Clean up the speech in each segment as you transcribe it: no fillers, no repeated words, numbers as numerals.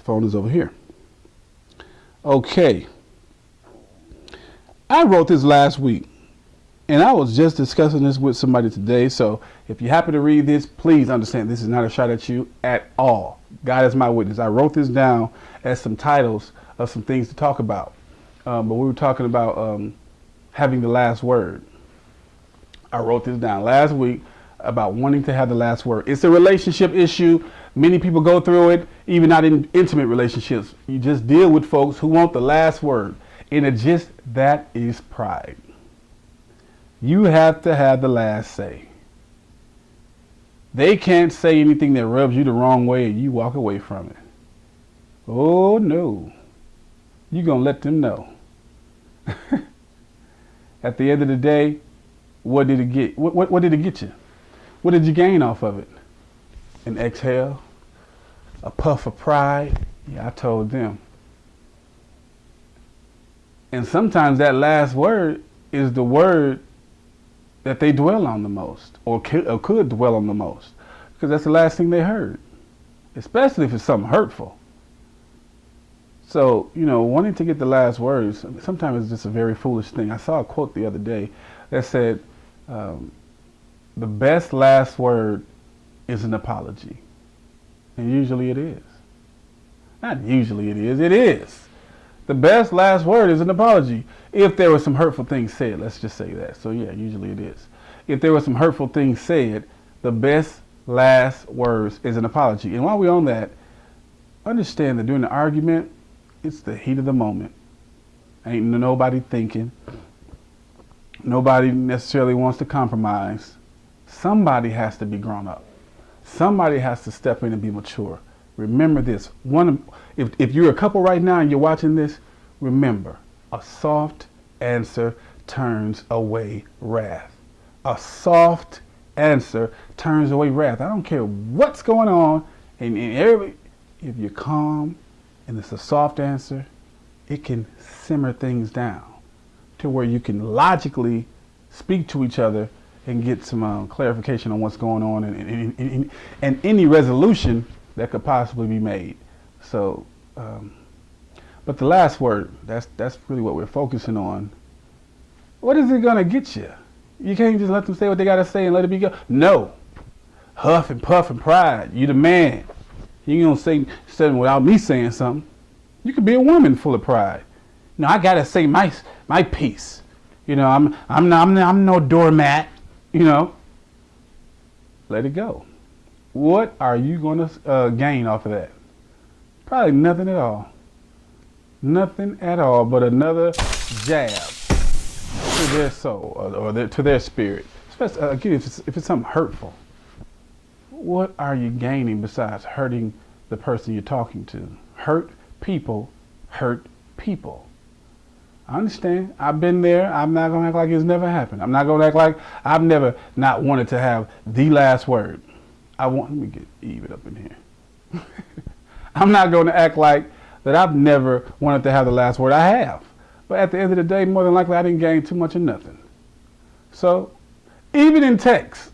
microphone is over here. Okay. I wrote this last week, and I was just discussing this with somebody today. So if you happen to read this, please understand this is not a shot at you at all. God is my witness. I wrote this down as some titles of some things to talk about. But we were talking about having the last word. I wrote this down last week about wanting to have the last word. It's a relationship issue. Many people go through it, even not in intimate relationships. You just deal with folks who want the last word. And it just, that is pride. You have to have the last say. They can't say anything that rubs you the wrong way and you walk away from it. Oh no. You're going to let them know. At the end of the day, what did it get? What did it get you? What did you gain off of it? An exhale? A puff of pride? Yeah, I told them. And sometimes that last word is the word that they dwell on the most, or could dwell on the most, because that's the last thing they heard, especially if it's something hurtful. So, wanting to get the last words, sometimes it's just a very foolish thing. I saw a quote the other day that said, the best last word is an apology. And usually it is. Not usually it is, it is. The best last word is an apology. If there were some hurtful things said, let's just say that. So yeah, usually it is. If there were some hurtful things said, the best last words is an apology. And while we're on that, understand that during the argument, it's the heat of the moment. Ain't nobody thinking. Nobody necessarily wants to compromise. Somebody has to be grown up. Somebody has to step in and be mature. Remember this. If you're a couple right now and you're watching this, remember, a soft answer turns away wrath. A soft answer turns away wrath. I don't care what's going on, and if you're calm and it's a soft answer, it can simmer things down to where you can logically speak to each other and get some clarification on what's going on and any resolution that could possibly be made. So, but the last word, that's really what we're focusing on. What is it gonna get you? You can't just let them say what they gotta say and let it be go. No, huff and puff and pride. You the man. You ain't gonna say something without me saying something. You could be a woman full of pride. No, I gotta say my piece. I'm no doormat. Let it go. What are you going to gain off of that? Probably nothing at all. Nothing at all but another jab to their soul or to their spirit. Especially, again, if it's something hurtful. What are you gaining besides hurting the person you're talking to? Hurt people hurt people. I understand. I've been there. I'm not going to act like it's never happened. I'm not going to act like I've never not wanted to have the last word. Let me get even up in here. I'm not going to act like that I've never wanted to have the last word. I have. But at the end of the day, more than likely, I didn't gain too much of nothing. So even in text,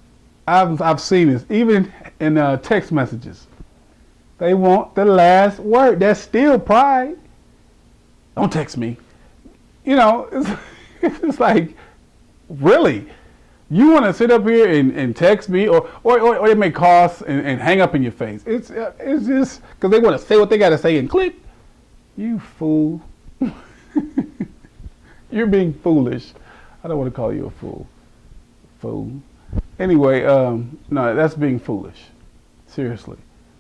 I've seen this. Even in text messages, they want the last word. That's still pride. Don't text me. It's like, really? You want to sit up here and text me, or they may call and hang up in your face. It's just because they want to say what they got to say and click. You fool. You're being foolish. I don't want to call you a fool. Fool. Anyway, no, that's being foolish. Seriously.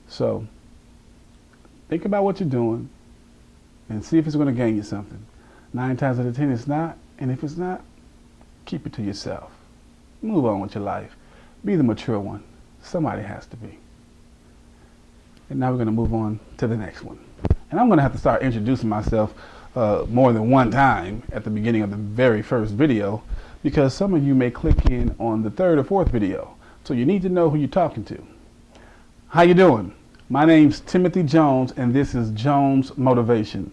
So think about what you're doing and see if it's going to gain you something. 9 times out of 10 it's not, and if it's not, keep it to yourself. Move on with your life. Be the mature one. Somebody has to be. And now we're going to move on to the next one. And I'm going to have to start introducing myself more than one time at the beginning of the very first video, because some of you may click in on the third or fourth video. So you need to know who you're talking to. How you doing? My name's Timothy Jones, and this is Jones Motivation.